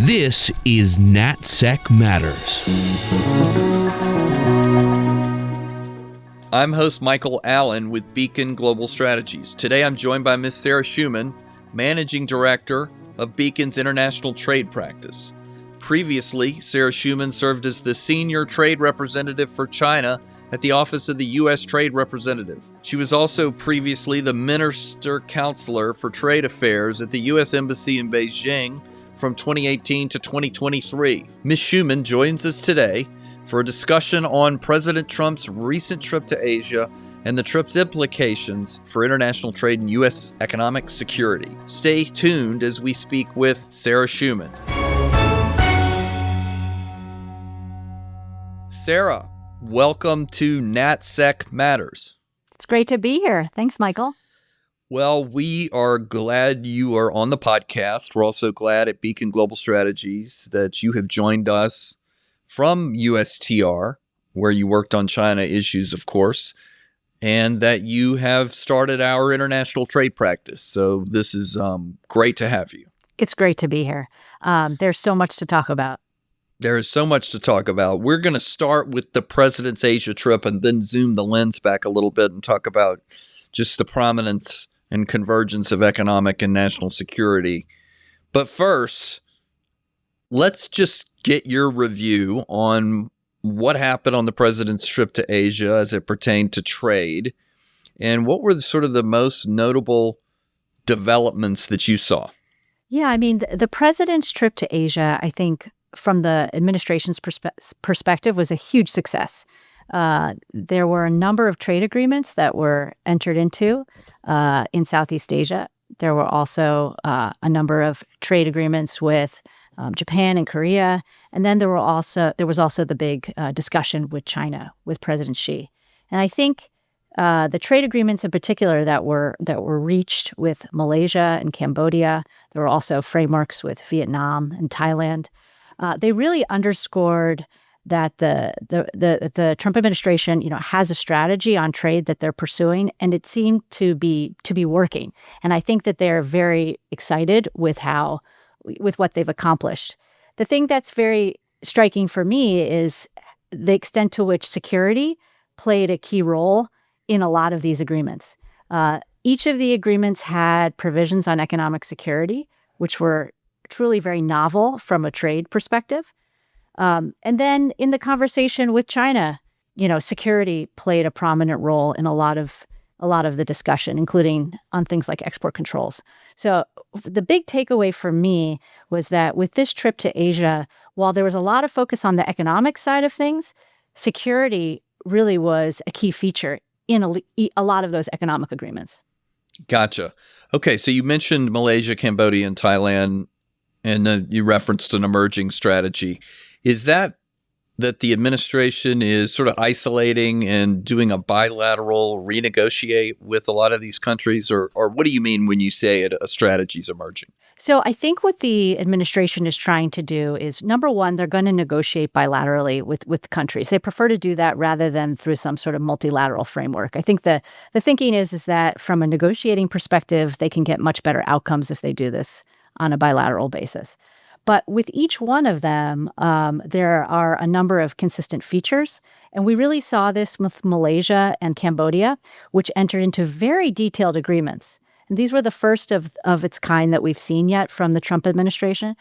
This is NatSec Matters. I'm host Michael Allen with Beacon Global Strategies. Today I'm joined by Ms. Sara Schuman, Managing Director of Beacon's International Trade Practice. Previously, Sara Schuman served as the Senior Trade Representative for China at the Office of the U.S. Trade Representative. She was also previously the Minister Counselor for Trade Affairs at the U.S. Embassy in Beijing from 2018 to 2023. Ms. Schuman joins us today for a discussion on President Trump's recent trip to Asia and the trip's implications for international trade and U.S. economic security. Stay tuned as we speak with Sara Schuman. Sara, welcome to NatSec Matters. It's great to be here. Thanks, Michael. Well, we are glad you are on the podcast. We're also glad at Beacon Global Strategies that you have joined us from USTR, where you worked on China issues, of course, and that you have started our international trade practice. So this is great to have you. It's great to be here. There's so much to talk about. There is so much to talk about. We're going to start with the president's Asia trip and then zoom the lens back a little bit and talk about just the prominence and convergence of economic and national security. But first, let's just get your review on what happened on the president's trip to Asia as it pertained to trade, and what were the most notable developments that you saw? Yeah, I mean, the president's trip to Asia, I think, from the administration's perspective, was a huge success. There were a number of trade agreements that were entered into in Southeast Asia. There were also a number of trade agreements with Japan and Korea, and then there was also the big discussion with China with President Xi. And I think the trade agreements in particular that were reached with Malaysia and Cambodia, there were also frameworks with Vietnam and Thailand. They really underscored that the Trump administration, has a strategy on trade that they're pursuing, and it seemed to be working. And I think that they're very excited with what they've accomplished. The thing that's very striking for me is the extent to which security played a key role in a lot of these agreements. Each of the agreements had provisions on economic security, which were truly very novel from a trade perspective. And then in the conversation with China, security played a prominent role in a lot of the discussion, including on things like export controls. So the big takeaway for me was that with this trip to Asia, while there was a lot of focus on the economic side of things, security really was a key feature in a lot of those economic agreements. Gotcha. Okay, so you mentioned Malaysia, Cambodia, and Thailand, and you referenced an emerging strategy. Is that the administration is sort of isolating and doing a bilateral renegotiate with a lot of these countries? Or what do you mean when you say a strategy is emerging? So I think what the administration is trying to do is, number one, they're going to negotiate bilaterally with countries. They prefer to do that rather than through some sort of multilateral framework. I think the thinking is that from a negotiating perspective, they can get much better outcomes if they do this on a bilateral basis. But with each one of them, there are a number of consistent features. And we really saw this with Malaysia and Cambodia, which entered into very detailed agreements. And these were the first of its kind that we've seen yet from the Trump administration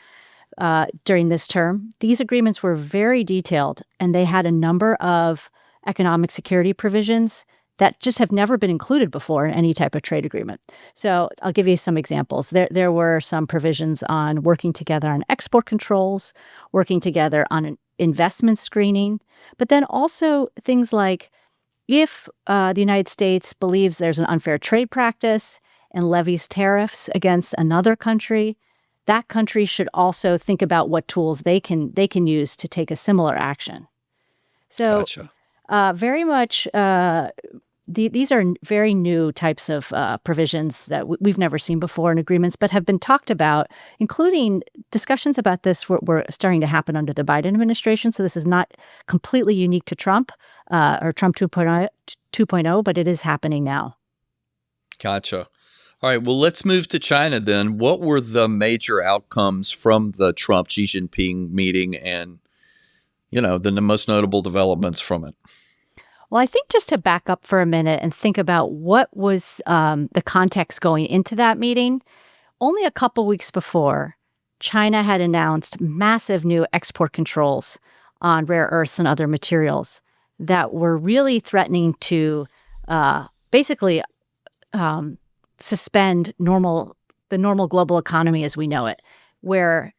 during this term. These agreements were very detailed, and they had a number of economic security provisions that just have never been included before in any type of trade agreement. So I'll give you some examples. There were some provisions on working together on export controls, working together on an investment screening, but then also things like if the United States believes there's an unfair trade practice and levies tariffs against another country, that country should also think about what tools they can use to take a similar action. So Gotcha. Very much these are very new types of provisions that we've never seen before in agreements, but have been talked about, including discussions about this were starting to happen under the Biden administration. So this is not completely unique to Trump or Trump 2.0, but it is happening now. Gotcha. All right, well, let's move to China then. What were the major outcomes from the Trump-Xi Jinping meeting and, the most notable developments from it? Well, I think just to back up for a minute and think about what was the context going into that meeting, only a couple weeks before, China had announced massive new export controls on rare earths and other materials that were really threatening to basically suspend the normal global economy as we know it, where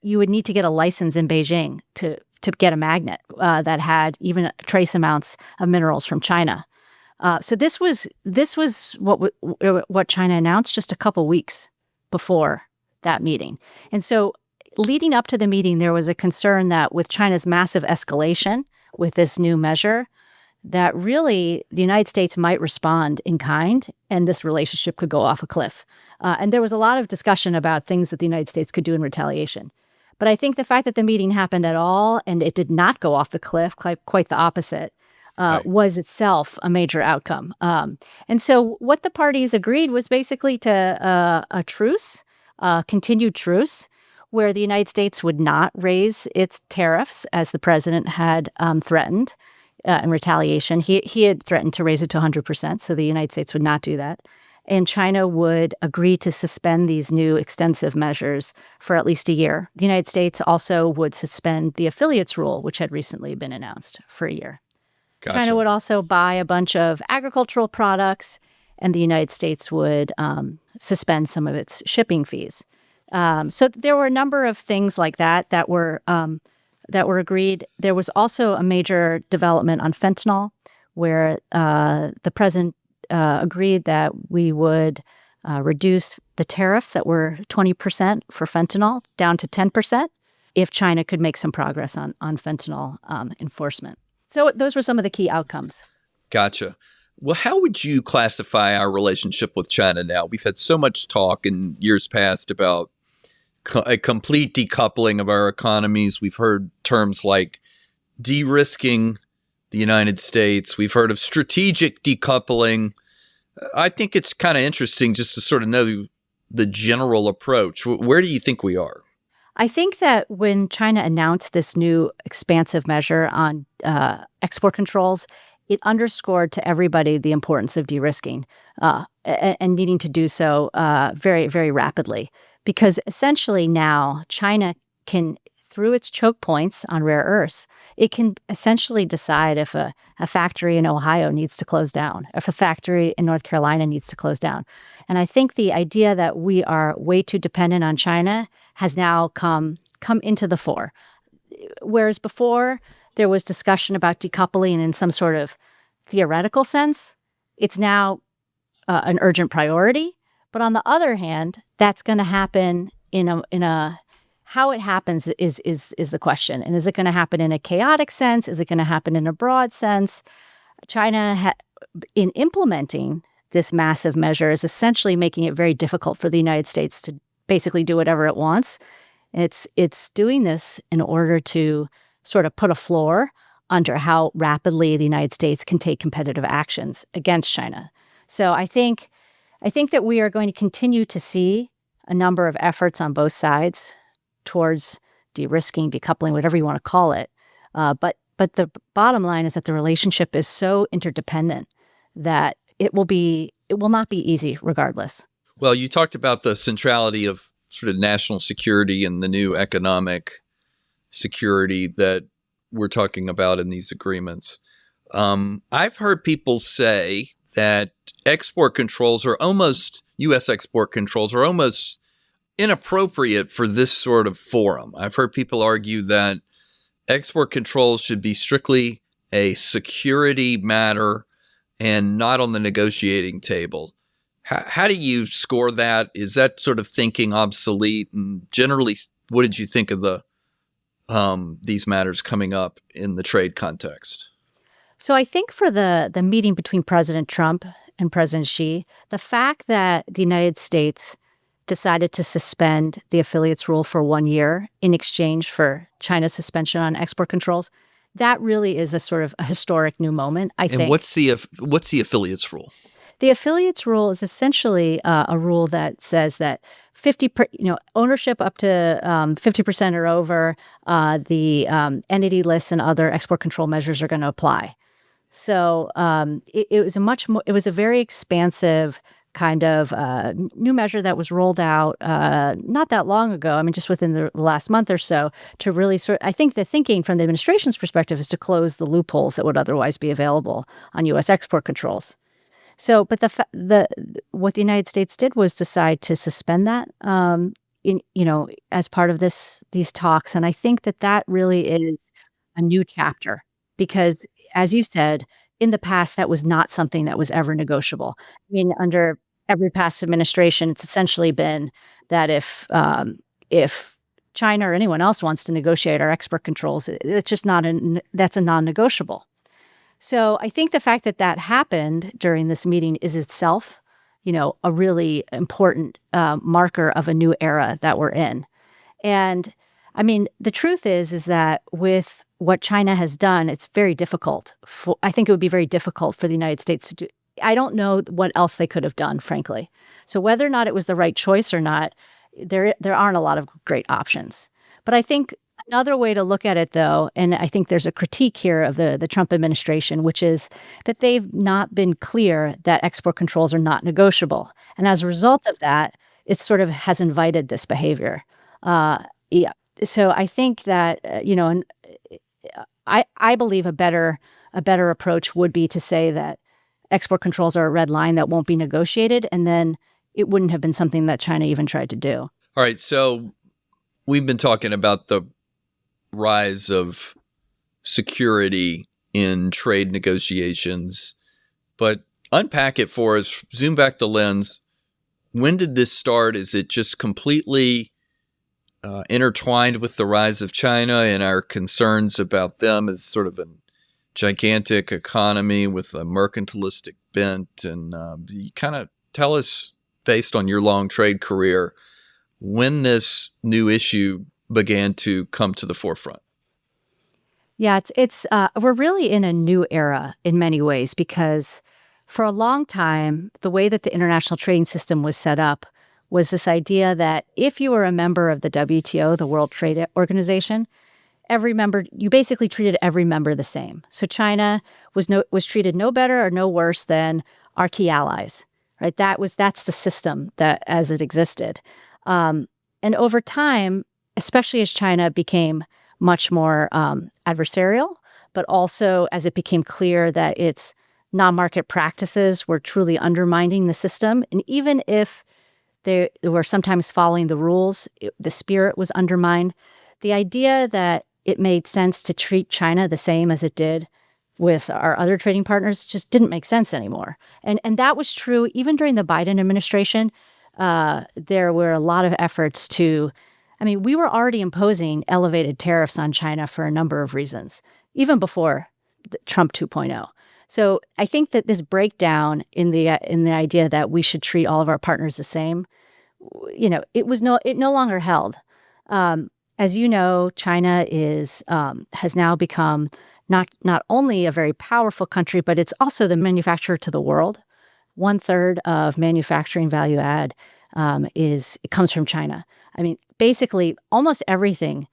you would need to get a license in Beijing to get a magnet that had even trace amounts of minerals from China. So this was what China announced just a couple weeks before that meeting. And so leading up to the meeting, there was a concern that with China's massive escalation with this new measure, that really the United States might respond in kind and this relationship could go off a cliff. And there was a lot of discussion about things that the United States could do in retaliation. But I think the fact that the meeting happened at all and it did not go off the cliff, quite the opposite, was itself a major outcome. And so what the parties agreed was basically to a truce, continued truce, where the United States would not raise its tariffs as the president had threatened in retaliation. He had threatened to raise it to 100%, so the United States would not do that. And China would agree to suspend these new extensive measures for at least a year. The United States also would suspend the affiliates rule, which had recently been announced, for a year. Gotcha. China would also buy a bunch of agricultural products, and the United States would suspend some of its shipping fees. So there were a number of things like that were agreed. There was also a major development on fentanyl, where the president agreed that we would reduce the tariffs that were 20% for fentanyl down to 10% if China could make some progress on fentanyl enforcement. So those were some of the key outcomes. Gotcha. Well, how would you classify our relationship with China now? We've had so much talk in years past about a complete decoupling of our economies. We've heard terms like de-risking the United States. We've heard of strategic decoupling. I think it's kind of interesting just to sort of know the general approach. Where do you think we are? I think that when China announced this new expansive measure on export controls, it underscored to everybody the importance of de-risking and needing to do so very, very rapidly. Because essentially now China can, through its choke points on rare earths, it can essentially decide if a factory in Ohio needs to close down, if a factory in North Carolina needs to close down. And I think the idea that we are way too dependent on China has now come into the fore. Whereas before there was discussion about decoupling in some sort of theoretical sense, it's now an urgent priority. But on the other hand, that's going to happen in a how it happens is the question. And is it going to happen in a chaotic sense? Is it going to happen in a broad sense? China, in implementing this massive measure, is essentially making it very difficult for the United States to basically do whatever it wants. It's doing this in order to sort of put a floor under how rapidly the United States can take competitive actions against China. So I think that we are going to continue to see a number of efforts on both sides towards de-risking, decoupling, whatever you want to call it. But the bottom line is that the relationship is so interdependent that it will not be easy regardless. Well, you talked about the centrality of sort of national security and the new economic security that we're talking about in these agreements. I've heard people say that U.S. export controls are almost inappropriate for this sort of forum. I've heard people argue that export controls should be strictly a security matter and not on the negotiating table. How do you score that? Is that sort of thinking obsolete? And generally, what did you think of these matters coming up in the trade context? So I think for the meeting between President Trump and President Xi, the fact that the United States decided to suspend the affiliates rule for 1 year in exchange for China's suspension on export controls, that really is a sort of a historic new moment, I think. And what's the affiliates rule? The affiliates rule is essentially a rule that says that ownership up to 50% or over, the entity lists and other export control measures are going to apply. So it was a very expansive kind of new measure that was rolled out not that long ago. I mean, just within the last month or so, to really I think the thinking from the administration's perspective is to close the loopholes that would otherwise be available on U.S. export controls. So, but what the United States did was decide to suspend that, as part of these talks, and I think that really is a new chapter because, as you said, in the past that was not something that was ever negotiable. I mean, under every past administration, it's essentially been that if China or anyone else wants to negotiate our export controls, it's just that's a non-negotiable. So I think the fact that happened during this meeting is itself, a really important marker of a new era that we're in. And I mean, the truth is that with what China has done, it's very difficult. I think it would be very difficult for the United States to do. I don't know what else they could have done, frankly. So whether or not it was the right choice or not, there aren't a lot of great options. But I think another way to look at it, though, and I think there's a critique here of the Trump administration, which is that they've not been clear that export controls are not negotiable. And as a result of that, it sort of has invited this behavior. Yeah. So I think that, I believe a better approach would be to say that export controls are a red line that won't be negotiated, and then it wouldn't have been something that China even tried to do. All right, so we've been talking about the rise of security in trade negotiations, but unpack it for us, zoom back the lens. When did this start? Is it just completely intertwined with the rise of China and our concerns about them as sort of a gigantic economy with a mercantilistic bent? And you kind of tell us, based on your long trade career, when this new issue began to come to the forefront. Yeah, we're really in a new era in many ways because for a long time, the way that the international trading system was set up was this idea that if you were a member of the WTO, the World Trade Organization, you basically treated every member the same. So China was treated no better or no worse than our key allies, right? That's the system that as it existed. And over time, especially as China became much more adversarial, but also as it became clear that its non-market practices were truly undermining the system, and even if they were sometimes following the rules, the spirit was undermined. The idea that it made sense to treat China the same as it did with our other trading partners just didn't make sense anymore. And that was true even during the Biden administration. There were a lot of efforts we were already imposing elevated tariffs on China for a number of reasons, even before Trump 2.0. So I think that this breakdown in the idea that we should treat all of our partners the same, it no longer held. As you know, China has now become not only a very powerful country, but it's also the manufacturer to the world. 1/3 of manufacturing value add it comes from China. I mean, basically, almost everything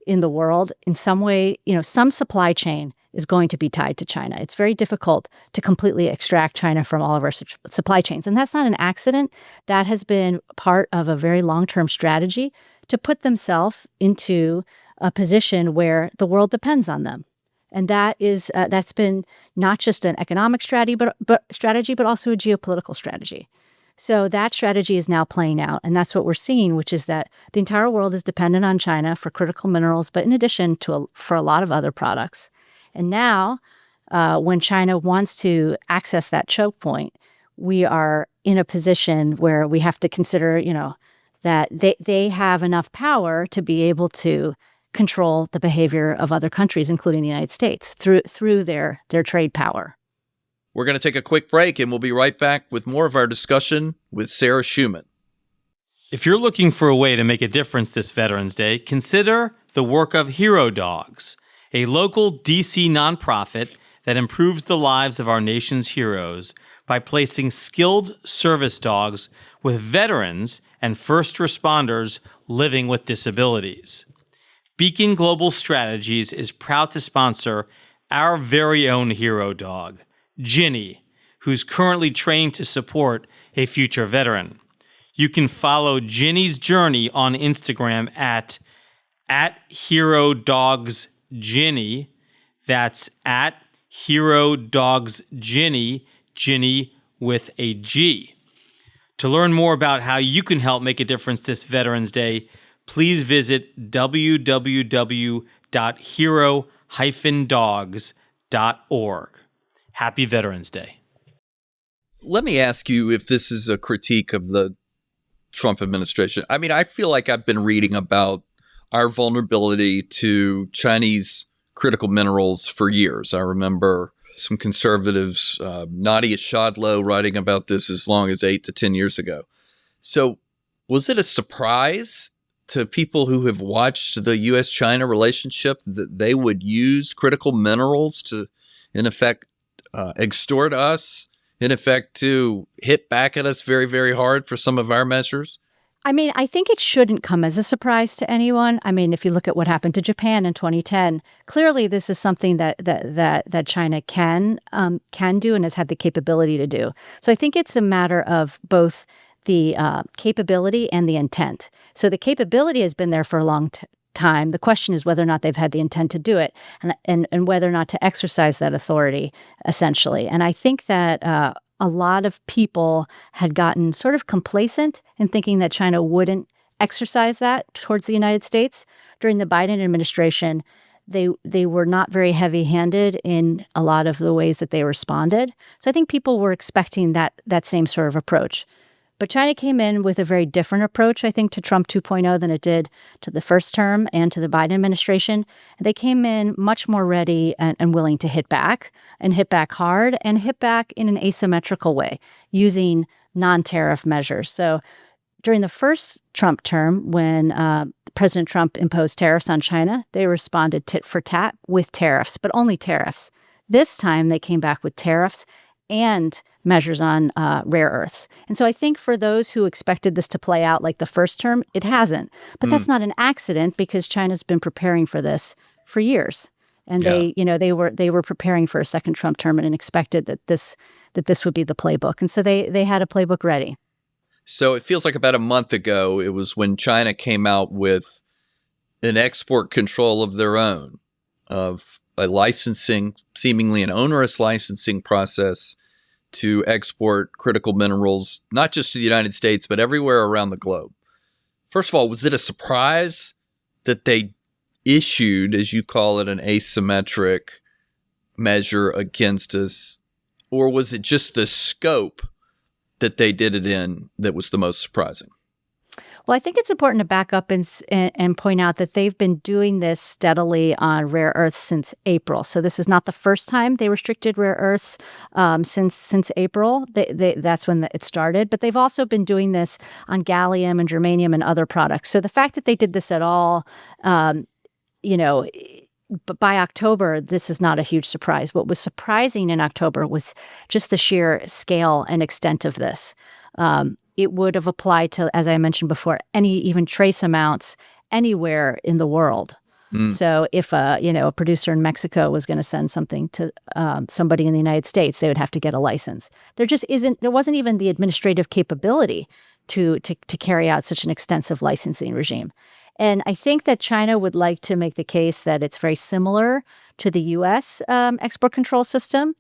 in the world, in some way, some supply chain is going to be tied to China. It's very difficult to completely extract China from all of our supply chains. And that's not an accident. That has been part of a very long-term strategy to put themselves into a position where the world depends on them. And that's been not just an economic strategy, but also a geopolitical strategy. So that strategy is now playing out, and that's what we're seeing, which is that the entire world is dependent on China for critical minerals, but in addition for a lot of other products. And now, when China wants to access that choke point, we are in a position where we have to consider, that they have enough power to be able to control the behavior of other countries, including the United States, through their trade power. We're going to take a quick break, and we'll be right back with more of our discussion with Sara Schuman. If you're looking for a way to make a difference this Veterans Day, consider the work of Hero Dogs, a local DC nonprofit that improves the lives of our nation's heroes by placing skilled service dogs with veterans and first responders living with disabilities. Beacon Global Strategies is proud to sponsor our very own hero dog, Ginny, who's currently training to support a future veteran. You can follow Ginny's journey on Instagram at HeroDogsGinny. That's at HeroDogsGinny, Ginny with a G. To learn more about how you can help make a difference this Veterans Day, please visit www.hero-dogs.org. Happy Veterans Day. Let me ask you if this is a critique of the Trump administration. I mean, I feel like I've been reading about our vulnerability to Chinese critical minerals for years. I remember some conservatives, Nadia Shadlow, writing about this as long as 8 to 10 years ago. So was it a surprise to people who have watched the U.S.-China relationship that they would use critical minerals to, in effect, extort us, in effect, to hit back at us very, very hard for some of our measures? I mean, I think it shouldn't come as a surprise to anyone. I mean, if you look at what happened to Japan in 2010, clearly this is something that China can do and has had the capability to do. So I think it's a matter of both the capability and the intent. So the capability has been there for a long time. The question is whether or not they've had the intent to do it and whether or not to exercise that authority, essentially. And I think that a lot of people had gotten sort of complacent in thinking that China wouldn't exercise that towards the United States. During the Biden administration, they were not very heavy-handed in a lot of the ways that they responded. So I think people were expecting that same sort of approach. But China came in with a very different approach, I think, to Trump 2.0 than it did to the first term and to the Biden administration. They came in much more ready and willing to hit back hard, and hit back in an asymmetrical way, using non-tariff measures. So during the first Trump term, when President Trump imposed tariffs on China, they responded tit for tat with tariffs, but only tariffs. This time, they came back with tariffs and measures on rare earths. And so I think for those who expected this to play out like the first term, it hasn't. But that's not an accident, because China's been preparing for this for years. And they were preparing for a second Trump term and expected that this would be the playbook. And so they had a playbook ready. So it feels like about a month ago, it was when China came out with an export control of their own, of a licensing, seemingly an onerous licensing process to export critical minerals, not just to the United States, but everywhere around the globe. First of all, was it a surprise that they issued, as you call it, an asymmetric measure against us? Or was it just the scope that they did it in that was the most surprising? Well, I think it's important to back up and point out that they've been doing this steadily on rare earths since April. So this is not the first time they restricted rare earths since April. That's when it started. But they've also been doing this on gallium and germanium and other products. So the fact that they did this at all, but by October, this is not a huge surprise. What was surprising in October was just the sheer scale and extent of this. It would have applied to, as I mentioned before, any even trace amounts anywhere in the world. So if a producer in Mexico was going to send something to somebody in the United States, they would have to get a license. There wasn't even the administrative capability to carry out such an extensive licensing regime. And I think that China would like to make the case that it's very similar to the U.S. Export control system,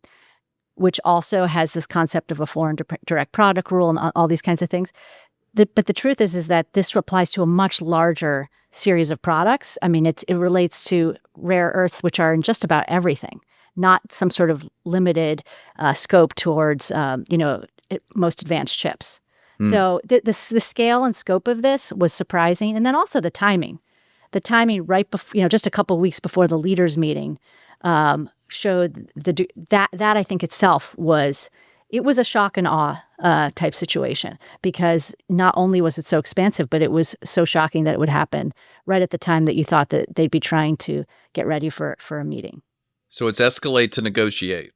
which also has this concept of a foreign direct product rule and all these kinds of things. But the truth is that this applies to a much larger series of products. I mean, it relates to rare earths, which are in just about everything, not some sort of limited scope towards, most advanced chips. So the scale and scope of this was surprising. And then also the timing. The timing right before, just a couple of weeks before the leaders' meeting, showed that I think itself was a shock and awe type situation, because not only was it so expansive, but it was so shocking that it would happen right at the time that you thought that they'd be trying to get ready for a meeting. So it's escalate to negotiate.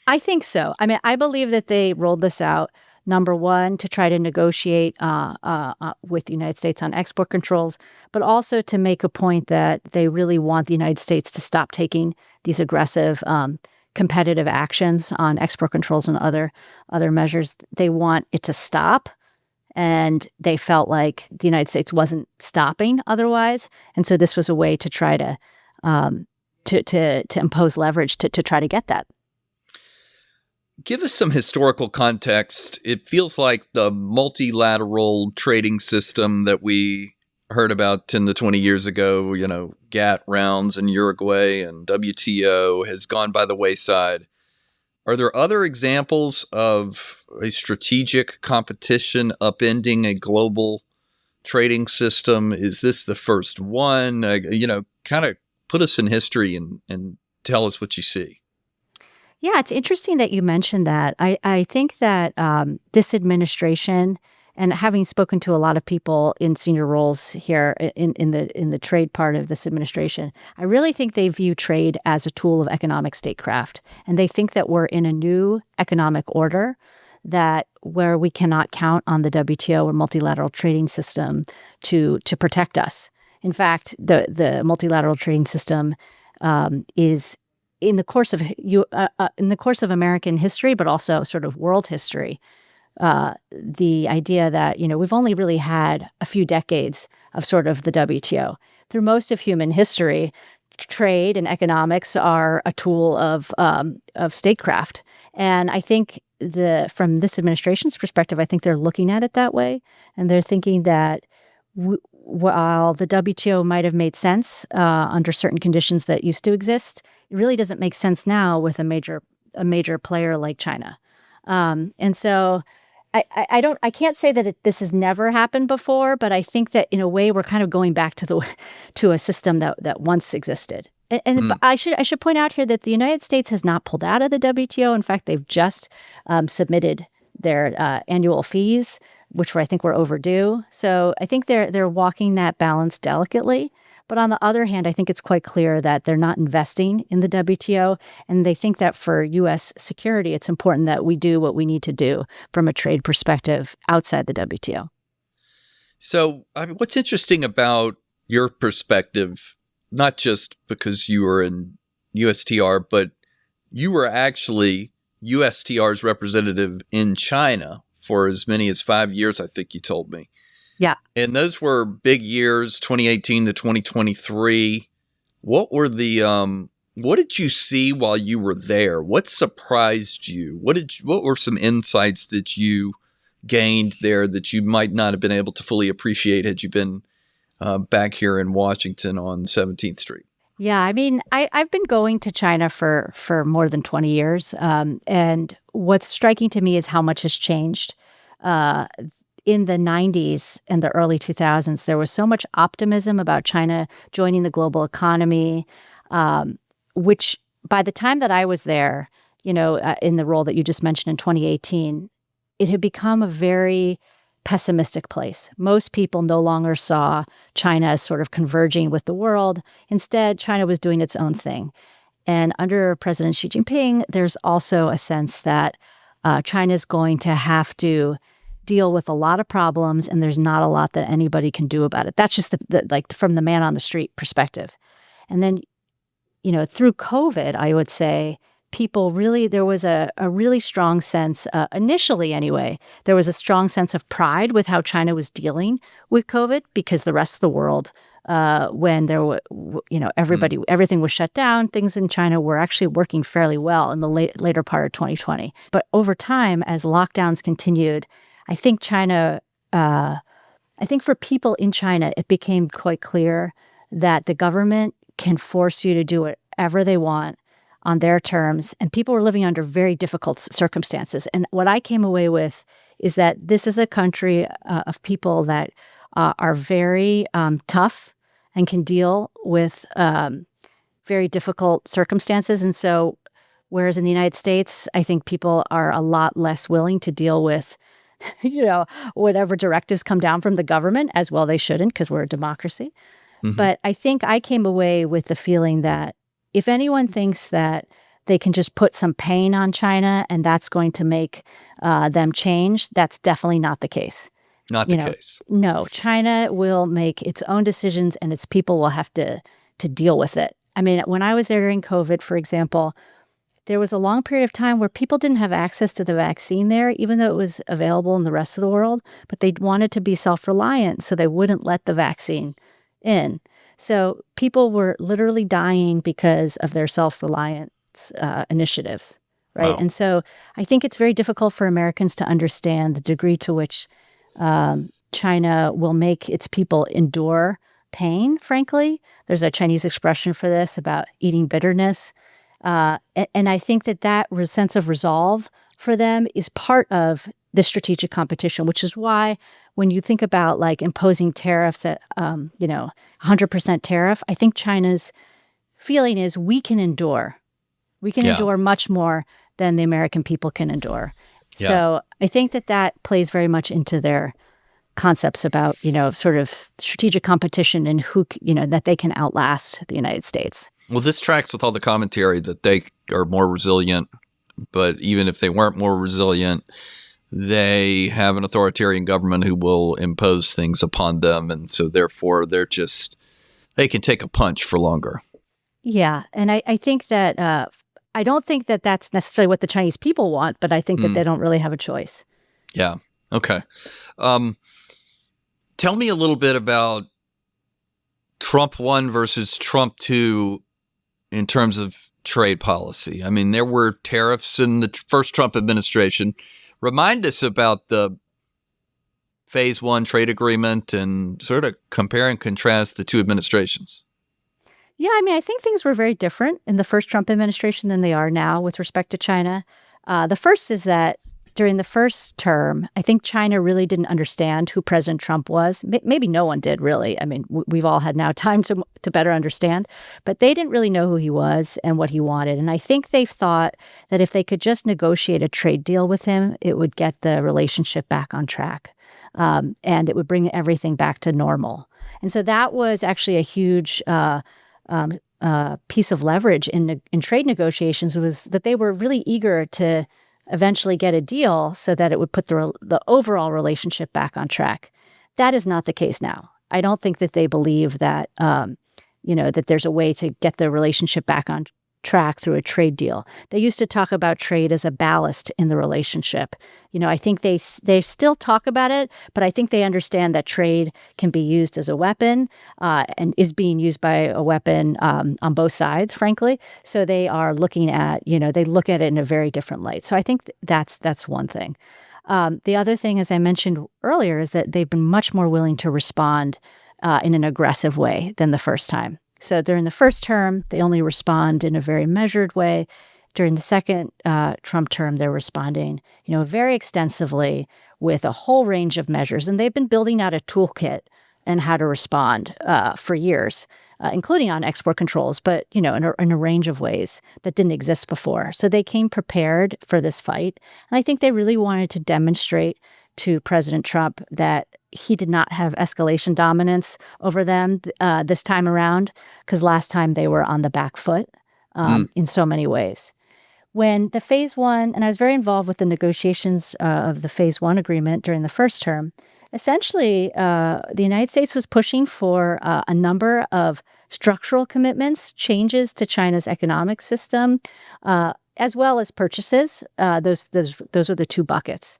I think so. I mean, I believe that they rolled this out, number one, to try to negotiate with the United States on export controls, but also to make a point that they really want the United States to stop taking these aggressive competitive actions on export controls and other measures. They want it to stop. And they felt like the United States wasn't stopping otherwise. And so this was a way to try to impose leverage to try to get that. Give us some historical context. It feels like the multilateral trading system that we heard about 10 to 20 years ago, GATT rounds in Uruguay and WTO has gone by the wayside. Are there other examples of a strategic competition upending a global trading system? Is this the first one? Kind of put us in history and tell us what you see. Yeah, it's interesting that you mentioned that. I think that this administration, and having spoken to a lot of people in senior roles here in the trade part of this administration, I really think they view trade as a tool of economic statecraft. And they think that we're in a new economic order where we cannot count on the WTO or multilateral trading system to protect us. In fact, the multilateral trading system is in the course of American history, but also sort of world history. The idea that, we've only really had a few decades of sort of the WTO. Through most of human history, trade and economics are a tool of statecraft. And I think from this administration's perspective, I think they're looking at it that way. And they're thinking that while the WTO might have made sense under certain conditions that used to exist, it really doesn't make sense now with a major player like China. And so I can't say that this has never happened before, but I think that in a way we're kind of going back to a system that once existed. And I should point out here that the United States has not pulled out of the WTO. In fact, they've just submitted their annual fees, which I think were overdue. So I think they're walking that balance delicately. But on the other hand, I think it's quite clear that they're not investing in the WTO, and they think that for U.S. security, it's important that we do what we need to do from a trade perspective outside the WTO. So, what's interesting about your perspective, not just because you were in USTR, but you were actually USTR's representative in China for as many as 5 years, I think you told me. Yeah. And those were big years, 2018 to 2023. What did you see while you were there? What surprised you? What were some insights that you gained there that you might not have been able to fully appreciate had you been back here in Washington on 17th Street? Yeah, I mean, I've been going to China for more than 20 years. And what's striking to me is how much has changed. In the 90s and the early 2000s, there was so much optimism about China joining the global economy, which by the time that I was there, in the role that you just mentioned in 2018, it had become a very pessimistic place. Most people no longer saw China as sort of converging with the world. Instead, China was doing its own thing. And under President Xi Jinping, there's also a sense that China is going to have to deal with a lot of problems, and there's not a lot that anybody can do about it. That's just like from the man on the street perspective. And then, through COVID, I would say there was a really strong sense, initially anyway, there was a strong sense of pride with how China was dealing with COVID, because the rest of the world, when there were, everything was shut down, things in China were actually working fairly well in the later part of 2020. But over time, as lockdowns continued, I think for people in China, it became quite clear that the government can force you to do whatever they want on their terms, and people were living under very difficult circumstances. And what I came away with is that this is a country of people that are very tough and can deal with very difficult circumstances. And so, whereas in the United States, I think people are a lot less willing to deal with whatever directives come down from the government, as well they shouldn't, because we're a democracy. Mm-hmm. But I think I came away with the feeling that if anyone thinks that they can just put some pain on China and that's going to make them change. That's definitely not the case. Not the case. No, China will make its own decisions and its people will have to deal with it. I mean, when I was there during COVID, for example, there was a long period of time where people didn't have access to the vaccine there, even though it was available in the rest of the world, but they wanted to be self-reliant, so they wouldn't let the vaccine in. So people were literally dying because of their self-reliance initiatives, right? Wow. And so I think it's very difficult for Americans to understand the degree to which China will make its people endure pain, frankly. There's a Chinese expression for this about eating bitterness. And I think that sense of resolve for them is part of the strategic competition, which is why when you think about like imposing tariffs at, 100% tariff, I think China's feeling is we can endure. We can endure much more than the American people can endure. Yeah. So I think that plays very much into their concepts about, sort of strategic competition and who, that they can outlast the United States. Well, this tracks with all the commentary that they are more resilient, but even if they weren't more resilient, they have an authoritarian government who will impose things upon them. And so therefore, they can take a punch for longer. Yeah. And I think that, I don't think that that's necessarily what the Chinese people want, but I think that they don't really have a choice. Yeah. Okay. Tell me a little bit about Trump 1 versus Trump 2 in terms of trade policy. I mean, there were tariffs in the first Trump administration. Remind us about the Phase 1 trade agreement and sort of compare and contrast the two administrations. Yeah, I mean, I think things were very different in the first Trump administration than they are now with respect to China. The first is that during the first term, I think China really didn't understand who President Trump was. Maybe no one did, really. I mean, we've all had now time to better understand. But they didn't really know who he was and what he wanted. And I think they thought that if they could just negotiate a trade deal with him, it would get the relationship back on track. And it would bring everything back to normal. And so that was actually a huge piece of leverage in trade negotiations, was that they were really eager to eventually get a deal so that it would put the overall relationship back on track. That is not the case now. I don't think that they believe that, that there's a way to get the relationship back on track through a trade deal. They used to talk about trade as a ballast in the relationship. I think they still talk about it, but I think they understand that trade can be used as a weapon and is being used by a weapon on both sides, frankly. So they are looking at, they look at it in a very different light. So I think that's one thing. The other thing, as I mentioned earlier, is that they've been much more willing to respond in an aggressive way than the first time. So during the first term, they only respond in a very measured way. During the second Trump term, they're responding, very extensively with a whole range of measures. And they've been building out a toolkit and how to respond for years, including on export controls, but, in a range of ways that didn't exist before. So they came prepared for this fight. And I think they really wanted to demonstrate to President Trump that he did not have escalation dominance over them this time around, because last time they were on the back foot in so many ways. When the Phase 1, and I was very involved with the negotiations of the Phase 1 agreement during the first term, essentially the United States was pushing for a number of structural commitments, changes to China's economic system, as well as purchases. Those are the two buckets.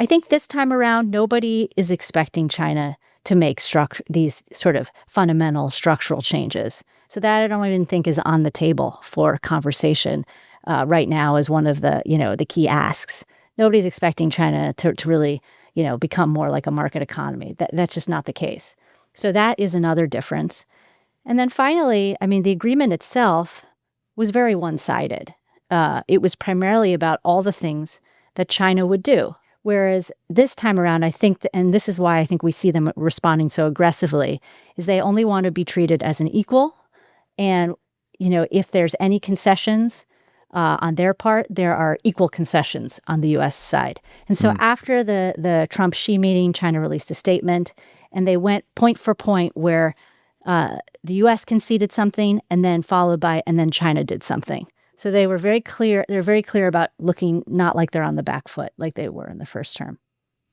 I think this time around, nobody is expecting China to make these sort of fundamental structural changes. So that I don't even think is on the table for conversation right now as one of the, the key asks. Nobody's expecting China to really, become more like a market economy. That's just not the case. So that is another difference. And then finally, I mean, the agreement itself was very one-sided. It was primarily about all the things that China would do. Whereas this time around, I think, and this is why I think we see them responding so aggressively, is they only want to be treated as an equal. And, if there's any concessions on their part, there are equal concessions on the U.S. side. And so after the Trump-Xi meeting, China released a statement, and they went point for point where the U.S. conceded something and then China did something. So they were very clear. They're very clear about looking not like they're on the back foot like they were in the first term.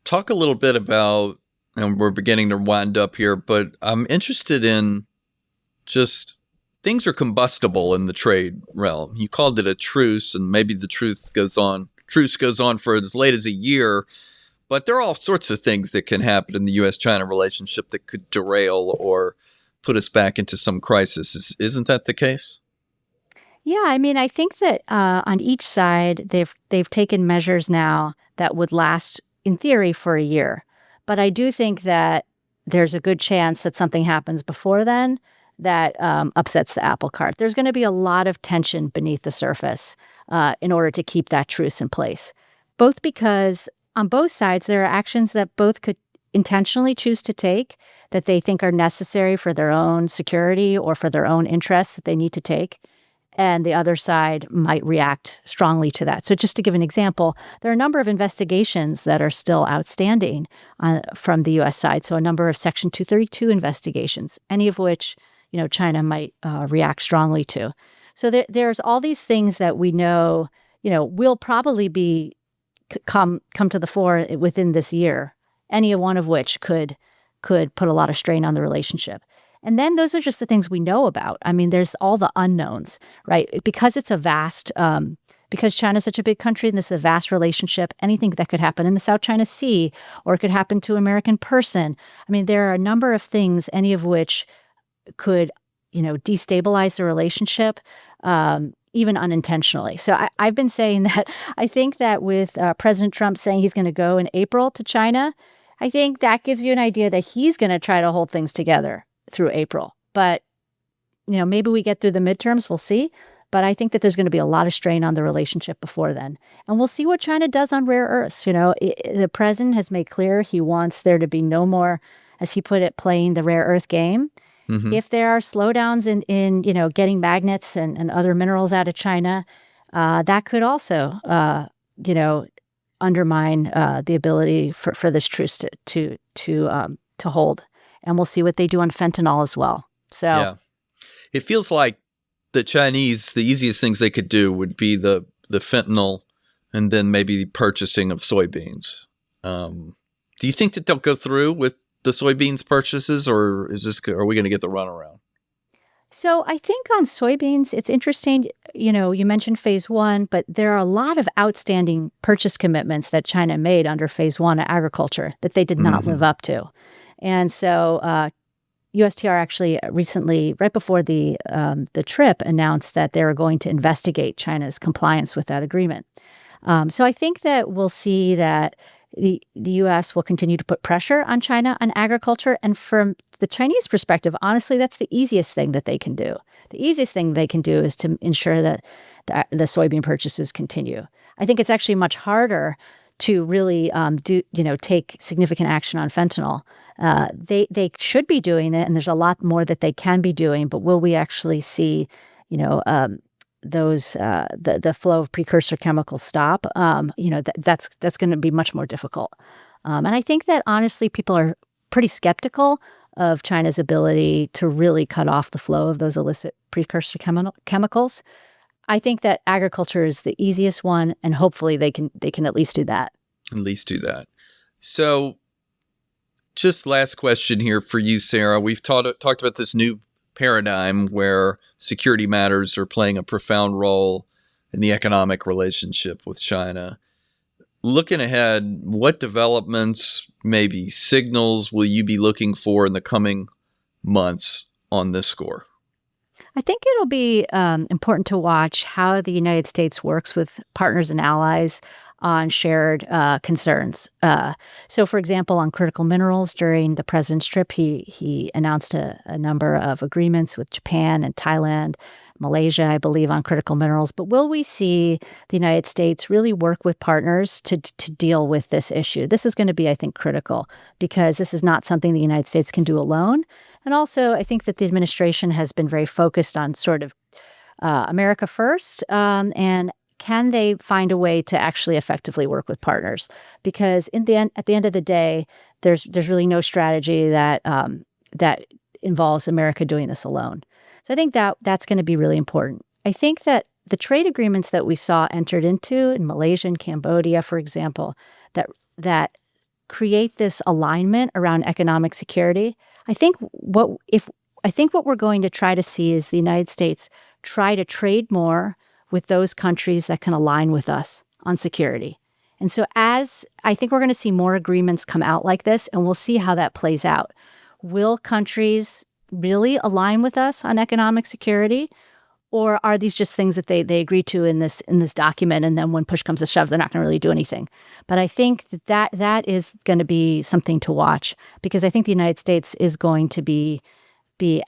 Talk a little bit about, and we're beginning to wind up here, but I'm interested in just things are combustible in the trade realm. You called it a truce, and maybe the truce goes on for as late as a year, but there are all sorts of things that can happen in the U.S.-China relationship that could derail or put us back into some crisis. Isn't that the case? Yeah, I mean, I think that on each side, they've taken measures now that would last, in theory, for a year. But I do think that there's a good chance that something happens before then that upsets the apple cart. There's going to be a lot of tension beneath the surface in order to keep that truce in place, both because on both sides, there are actions that both could intentionally choose to take that they think are necessary for their own security or for their own interests that they need to take. And the other side might react strongly to that. So just to give an example, there are a number of investigations that are still outstanding from the U.S. side. So a number of Section 232 investigations, any of which, China might react strongly to. So there's all these things that we know, will probably come to the fore within this year, any one of which could put a lot of strain on the relationship. And then those are just the things we know about. I mean, there's all the unknowns, right? Because it's because China's such a big country and this is a vast relationship, anything that could happen in the South China Sea or it could happen to an American person. I mean, there are a number of things, any of which could, destabilize the relationship, even unintentionally. So I've been saying that I think that with President Trump saying he's going to go in April to China, I think that gives you an idea that he's going to try to hold things together through April. But, maybe we get through the midterms, we'll see. But I think that there's going to be a lot of strain on the relationship before then. And we'll see what China does on rare earths. The president has made clear he wants there to be no more, as he put it, playing the rare earth game. Mm-hmm. If there are slowdowns in getting magnets and other minerals out of China, that could also, undermine the ability for this truce to hold. And we'll see what they do on fentanyl as well. So, yeah, it feels like the Chinese, the easiest things they could do would be the fentanyl, and then maybe purchasing of soybeans. Do you think that they'll go through with the soybeans purchases, or are we going to get the runaround? So I think on soybeans, it's interesting. You mentioned phase one, but there are a lot of outstanding purchase commitments that China made under phase one of agriculture that they did not live up to. And so USTR actually recently, right before the trip, announced that they were going to investigate China's compliance with that agreement. So I think that we'll see that the U.S. will continue to put pressure on China on agriculture. And from the Chinese perspective, honestly, that's the easiest thing that they can do. The easiest thing they can do is to ensure that the soybean purchases continue. I think it's actually much harder to really take significant action on fentanyl. They should be doing it, and there's a lot more that they can be doing. But will we actually see, the flow of precursor chemicals stop? That's going to be much more difficult. And I think that honestly, people are pretty skeptical of China's ability to really cut off the flow of those illicit precursor chemicals. I think that agriculture is the easiest one, and hopefully they can at least do that. At least do that. So, just last question here for you, Sara. We've talked about this new paradigm where security matters are playing a profound role in the economic relationship with China. Looking ahead, what developments, maybe signals, will you be looking for in the coming months on this score? I think it'll be important to watch how the United States works with partners and allies on shared concerns. So, for example, on critical minerals, during the president's trip, he announced a number of agreements with Japan and Thailand, Malaysia, I believe, on critical minerals. But will we see the United States really work with partners to deal with this issue? This is going to be, I think, critical, because this is not something the United States can do alone. And also, I think that the administration has been very focused on sort of America first, and can they find a way to actually effectively work with partners? Because at the end of the day, there's really no strategy that involves America doing this alone. So I think that's going to be really important. I think that the trade agreements that we saw entered into in Malaysia and Cambodia, for example, that create this alignment around economic security, I think what we're going to try to see is the United States try to trade more with those countries that can align with us on security. And so I think we're going to see more agreements come out like this, and we'll see how that plays out. Will countries really align with us on economic security? Or are these just things that they agree to in this document, and then when push comes to shove, they're not going to really do anything? But I think that is going to be something to watch, because I think the United States is going to be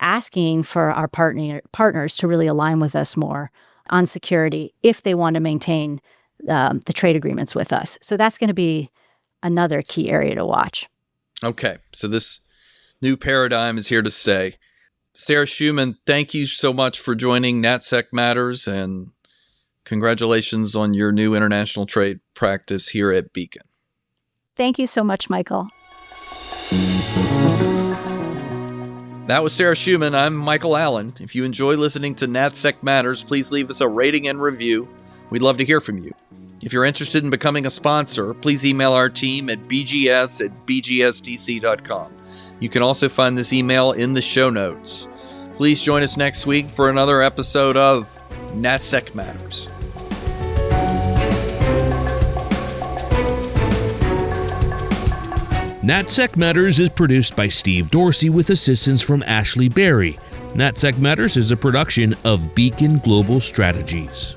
asking for our partners to really align with us more on security if they want to maintain the trade agreements with us. So that's going to be another key area to watch. Okay, so this new paradigm is here to stay. Sara Schuman, thank you so much for joining NatSec Matters, and congratulations on your new international trade practice here at Beacon. Thank you so much, Michael. That was Sara Schuman. I'm Michael Allen. If you enjoy listening to NatSec Matters, please leave us a rating and review. We'd love to hear from you. If you're interested in becoming a sponsor, please email our team at bgs@bgsdc.com. You can also find this email in the show notes. Please join us next week for another episode of NatSec Matters. NatSec Matters is produced by Steve Dorsey with assistance from Ashley Berry. NatSec Matters is a production of Beacon Global Strategies.